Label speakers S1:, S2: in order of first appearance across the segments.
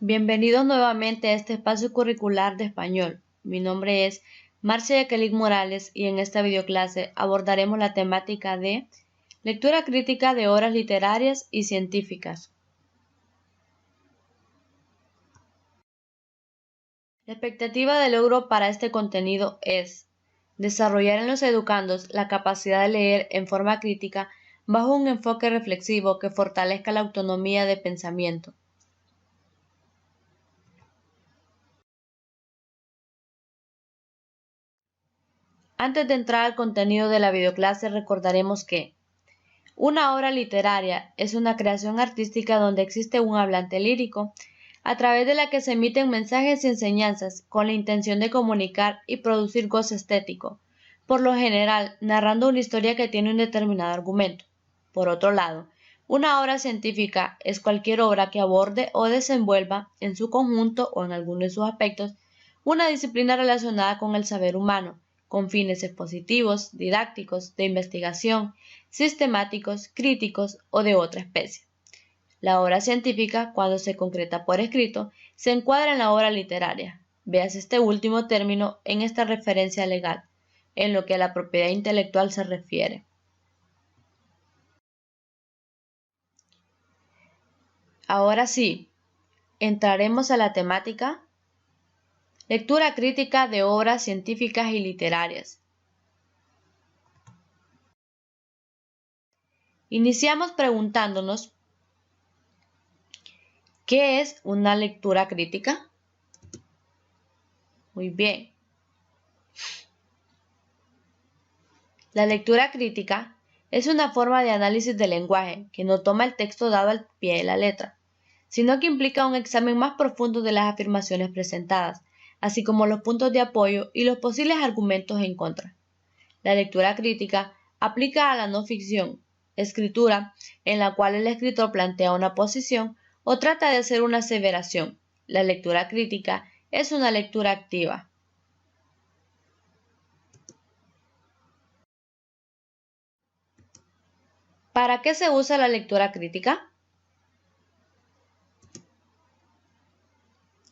S1: Bienvenidos nuevamente a este espacio curricular de español. Mi nombre es Marcia Jacqueline Morales y en esta videoclase abordaremos la temática de lectura crítica de obras literarias y científicas. La expectativa de logro para este contenido es desarrollar en los educandos la capacidad de leer en forma crítica bajo un enfoque reflexivo que fortalezca la autonomía de pensamiento. Antes de entrar al contenido de la videoclase, recordaremos que una obra literaria es una creación artística donde existe un hablante lírico, a través de la que se emiten mensajes y enseñanzas con la intención de comunicar y producir goce estético, por lo general narrando una historia que tiene un determinado argumento. Por otro lado, una obra científica es cualquier obra que aborde o desenvuelva, en su conjunto o en alguno de sus aspectos, una disciplina relacionada con el saber humano, con fines expositivos, didácticos, de investigación, sistemáticos, críticos o de otra especie. La obra científica, cuando se concreta por escrito, se encuadra en la obra literaria. Veas este último término en esta referencia legal, en lo que a la propiedad intelectual se refiere. Ahora sí, entraremos a la temática lectura crítica de obras científicas y literarias. Iniciamos preguntándonos, ¿qué es una lectura crítica? Muy bien. La lectura crítica es una forma de análisis del lenguaje que no toma el texto dado al pie de la letra, sino que implica un examen más profundo de las afirmaciones presentadas, así como los puntos de apoyo y los posibles argumentos en contra. La lectura crítica aplica a la no ficción, escritura en la cual el escritor plantea una posición o trata de hacer una aseveración. La lectura crítica es una lectura activa. ¿Para qué se usa la lectura crítica?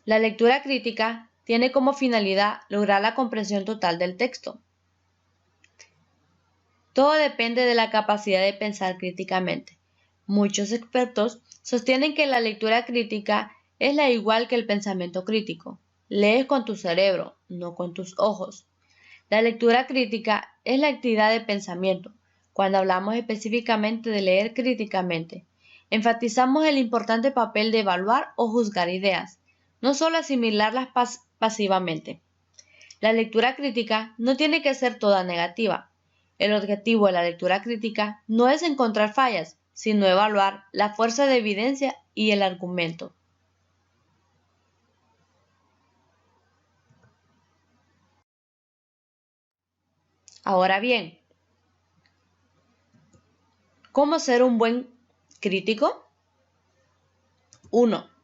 S1: La lectura crítica tiene como finalidad lograr la comprensión total del texto. Todo depende de la capacidad de pensar críticamente. Muchos expertos sostienen que la lectura crítica es la igual que el pensamiento crítico. Lees con tu cerebro, no con tus ojos. La lectura crítica es la actividad de pensamiento. Cuando hablamos específicamente de leer críticamente, enfatizamos el importante papel de evaluar o juzgar ideas, no solo asimilarlas pasivamente. La lectura crítica no tiene que ser toda negativa. El objetivo de la lectura crítica no es encontrar fallas, sino evaluar la fuerza de evidencia y el argumento. Ahora bien, ¿cómo ser un buen crítico? 1.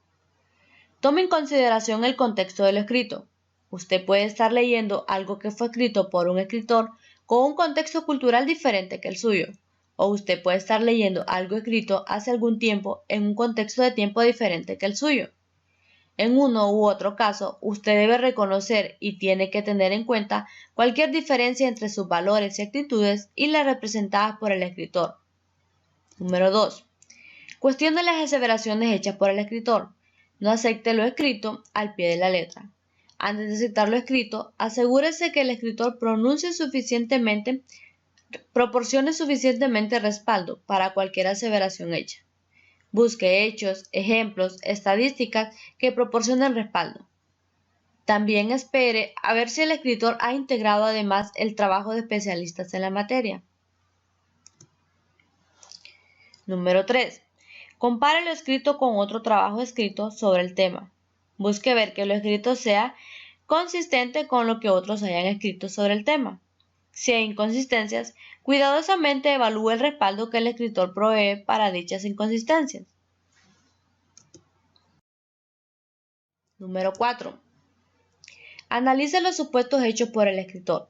S1: Tome en consideración el contexto de lo escrito. Usted puede estar leyendo algo que fue escrito por un escritor con un contexto cultural diferente que el suyo, o usted puede estar leyendo algo escrito hace algún tiempo en un contexto de tiempo diferente que el suyo. En uno u otro caso, usted debe reconocer y tiene que tener en cuenta cualquier diferencia entre sus valores y actitudes y las representadas por el escritor. Número 2. Cuestione las aseveraciones hechas por el escritor. No acepte lo escrito al pie de la letra. Antes de aceptar lo escrito, asegúrese que el escritor proporcione suficientemente respaldo para cualquier aseveración hecha. Busque hechos, ejemplos, estadísticas que proporcionen respaldo. También espere a ver si el escritor ha integrado además el trabajo de especialistas en la materia. Número 3. Compare lo escrito con otro trabajo escrito sobre el tema. Busque ver que lo escrito sea consistente con lo que otros hayan escrito sobre el tema. Si hay inconsistencias, cuidadosamente evalúe el respaldo que el escritor provee para dichas inconsistencias. Número 4. Analice los supuestos hechos por el escritor.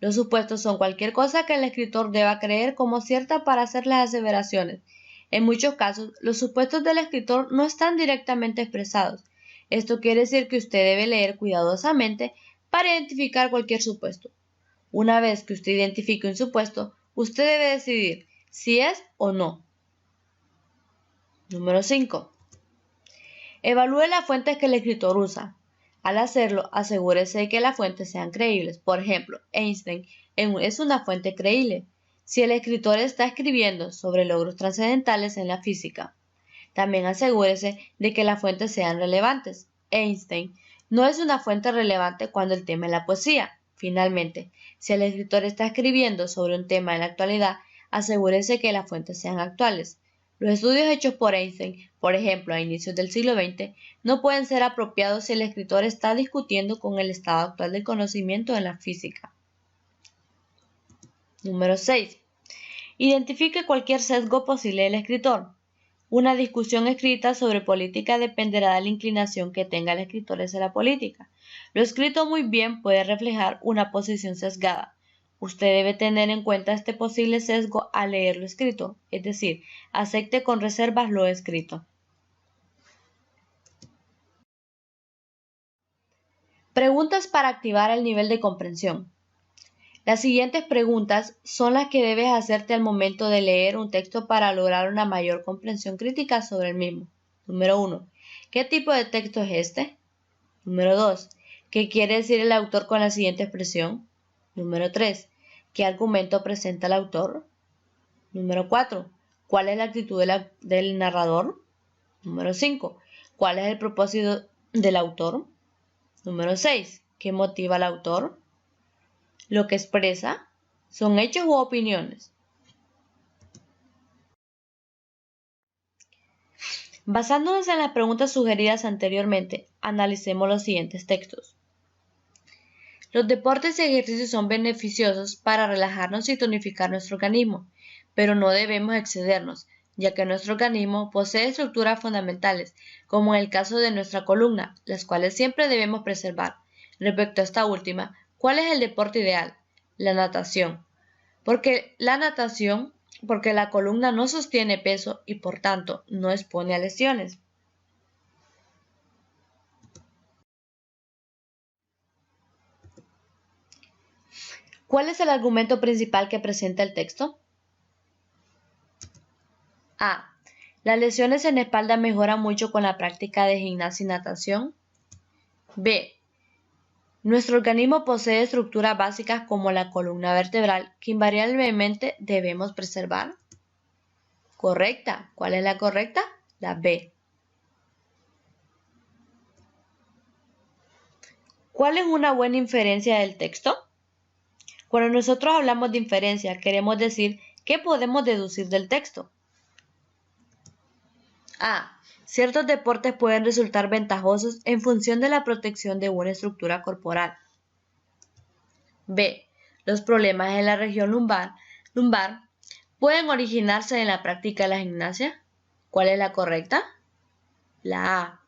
S1: Los supuestos son cualquier cosa que el escritor deba creer como cierta para hacer las aseveraciones. En muchos casos, los supuestos del escritor no están directamente expresados, Esto quiere decir que usted debe leer cuidadosamente para identificar cualquier supuesto. Una vez que usted identifique un supuesto, usted debe decidir si es o no. Número 5. Evalúe las fuentes que el escritor usa. Al hacerlo, asegúrese de que las fuentes sean creíbles. Por ejemplo, Einstein es una fuente creíble si el escritor está escribiendo sobre logros trascendentales en la física. También asegúrese de que las fuentes sean relevantes. Einstein no es una fuente relevante cuando el tema es la poesía. Finalmente, si el escritor está escribiendo sobre un tema en la actualidad, asegúrese que las fuentes sean actuales. Los estudios hechos por Einstein, por ejemplo, a inicios del siglo XX, no pueden ser apropiados si el escritor está discutiendo con el estado actual del conocimiento en la física. Número 6. Identifique cualquier sesgo posible del escritor. Una discusión escrita sobre política dependerá de la inclinación que tenga el escritor hacia la política. Lo escrito muy bien puede reflejar una posición sesgada. Usted debe tener en cuenta este posible sesgo al leer lo escrito, es decir, acepte con reservas lo escrito. Preguntas para activar el nivel de comprensión. Las siguientes preguntas son las que debes hacerte al momento de leer un texto para lograr una mayor comprensión crítica sobre el mismo. Número 1. ¿Qué tipo de texto es este? Número 2. ¿Qué quiere decir el autor con la siguiente expresión? Número 3. ¿Qué argumento presenta el autor? Número 4. ¿Cuál es la actitud del narrador? Número 5. ¿Cuál es el propósito del autor? Número 6. ¿Qué motiva al autor? Lo que expresa son hechos u opiniones. Basándonos en las preguntas sugeridas anteriormente, analicemos los siguientes textos. Los deportes y ejercicios son beneficiosos para relajarnos y tonificar nuestro organismo, pero no debemos excedernos, ya que nuestro organismo posee estructuras fundamentales, como en el caso de nuestra columna, las cuales siempre debemos preservar. Respecto a esta última, ¿cuál es el deporte ideal? La natación. Porque la columna no sostiene peso y por tanto no expone a lesiones. ¿Cuál es el argumento principal que presenta el texto? A. Las lesiones en la espalda mejoran mucho con la práctica de gimnasia y natación. B. Nuestro organismo posee estructuras básicas como la columna vertebral que invariablemente debemos preservar. Correcta. ¿Cuál es la correcta? La B. ¿Cuál es una buena inferencia del texto? Cuando nosotros hablamos de inferencia, queremos decir qué podemos deducir del texto. A. Ciertos deportes pueden resultar ventajosos en función de la protección de una estructura corporal. B. Los problemas en la región lumbar pueden originarse en la práctica de la gimnasia. ¿Cuál es la correcta? La A.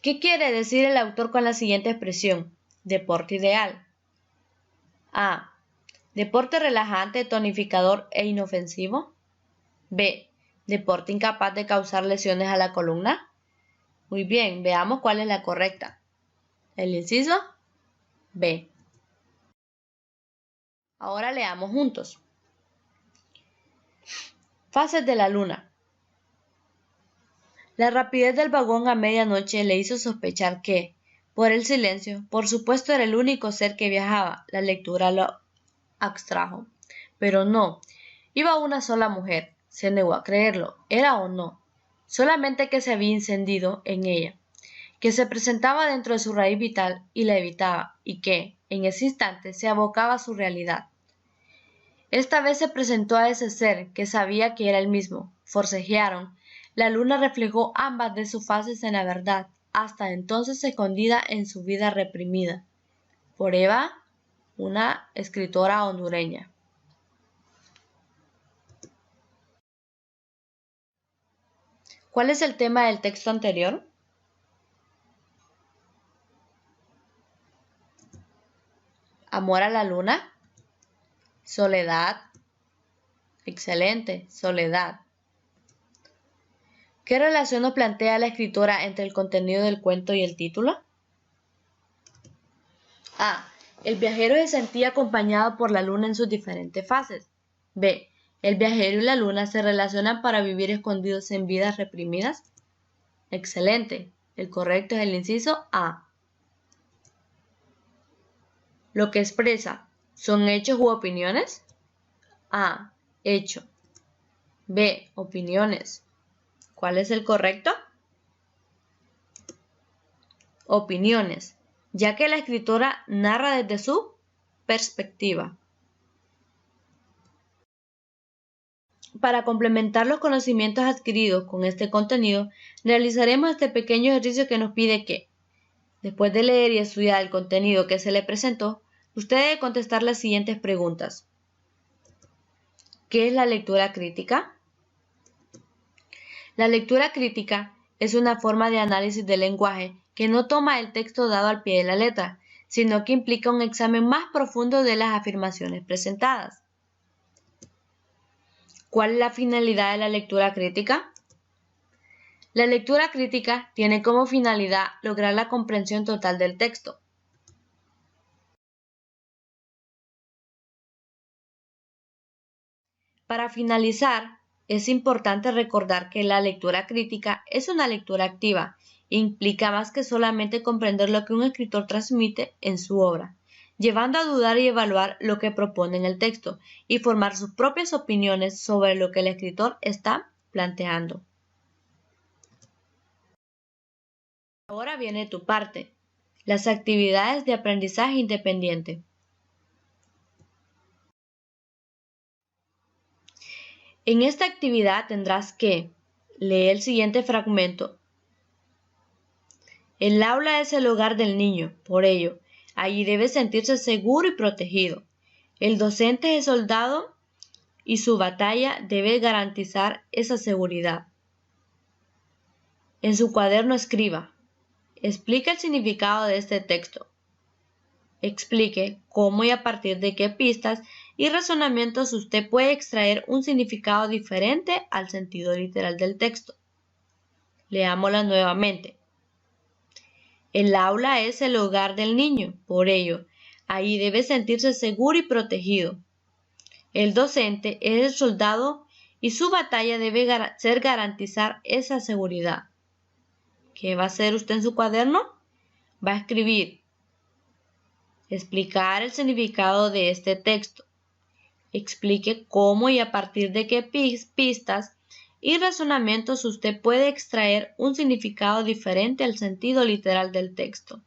S1: ¿Qué quiere decir el autor con la siguiente expresión? Deporte ideal. A. Deporte relajante, tonificador e inofensivo. B. Deporte incapaz de causar lesiones a la columna. Muy bien, veamos cuál es la correcta. El inciso B. Ahora leamos juntos. Fases de la luna. La rapidez del vagón a medianoche le hizo sospechar que, por el silencio, por supuesto era el único ser que viajaba. La lectura lo abstrajo. Pero no, iba una sola mujer. Se negó a creerlo, era o no. Solamente que se había encendido en ella, que se presentaba dentro de su raíz vital y la evitaba, y que, en ese instante, se abocaba a su realidad. Esta vez se presentó a ese ser que sabía que era el mismo. Forcejearon. La luna reflejó ambas de sus faces en la verdad, hasta entonces escondida en su vida reprimida. Por Eva, una escritora hondureña. ¿Cuál es el tema del texto anterior? Amor a la luna, soledad, Excelente, soledad. ¿Qué relación nos plantea la escritora entre el contenido del cuento y el título? A. El viajero se sentía acompañado por la luna en sus diferentes fases. B. El viajero y la luna se relacionan para vivir escondidos en vidas reprimidas. Excelente. El correcto es el inciso A. Lo que expresa, ¿son hechos u opiniones? A. Hecho. B. Opiniones. ¿Cuál es el correcto? Opiniones, ya que la escritora narra desde su perspectiva. Para complementar los conocimientos adquiridos con este contenido, realizaremos este pequeño ejercicio que nos pide que, después de leer y estudiar el contenido que se le presentó, usted debe contestar las siguientes preguntas. ¿Qué es la lectura crítica? La lectura crítica es una forma de análisis del lenguaje que no toma el texto dado al pie de la letra, sino que implica un examen más profundo de las afirmaciones presentadas. ¿Cuál es la finalidad de la lectura crítica? La lectura crítica tiene como finalidad lograr la comprensión total del texto. Para finalizar, es importante recordar que la lectura crítica es una lectura activa e implica más que solamente comprender lo que un escritor transmite en su obra, llevando a dudar y evaluar lo que propone en el texto y formar sus propias opiniones sobre lo que el escritor está planteando. Ahora viene tu parte, las actividades de aprendizaje independiente. En esta actividad tendrás que leer el siguiente fragmento. El aula es el hogar del niño, por ello, allí debe sentirse seguro y protegido. El docente es soldado y su batalla debe garantizar esa seguridad. En su cuaderno escriba. Explica el significado de este texto. Explique cómo y a partir de qué pistas y razonamientos usted puede extraer un significado diferente al sentido literal del texto. Leámosla nuevamente. El aula es el hogar del niño, por ello, ahí debe sentirse seguro y protegido. El docente es el soldado y su batalla debe ser garantizar esa seguridad. ¿Qué va a hacer usted en su cuaderno? Va a escribir. Explicar el significado de este texto. Explique cómo y a partir de qué pistas y razonamientos usted puede extraer un significado diferente al sentido literal del texto.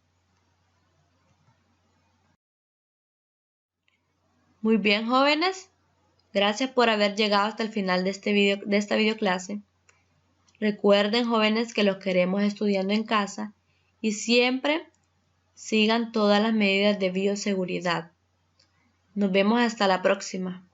S1: Muy bien, jóvenes. Gracias por haber llegado hasta el final de esta videoclase. Recuerden, jóvenes, que los queremos estudiando en casa y siempre sigan todas las medidas de bioseguridad. Nos vemos hasta la próxima.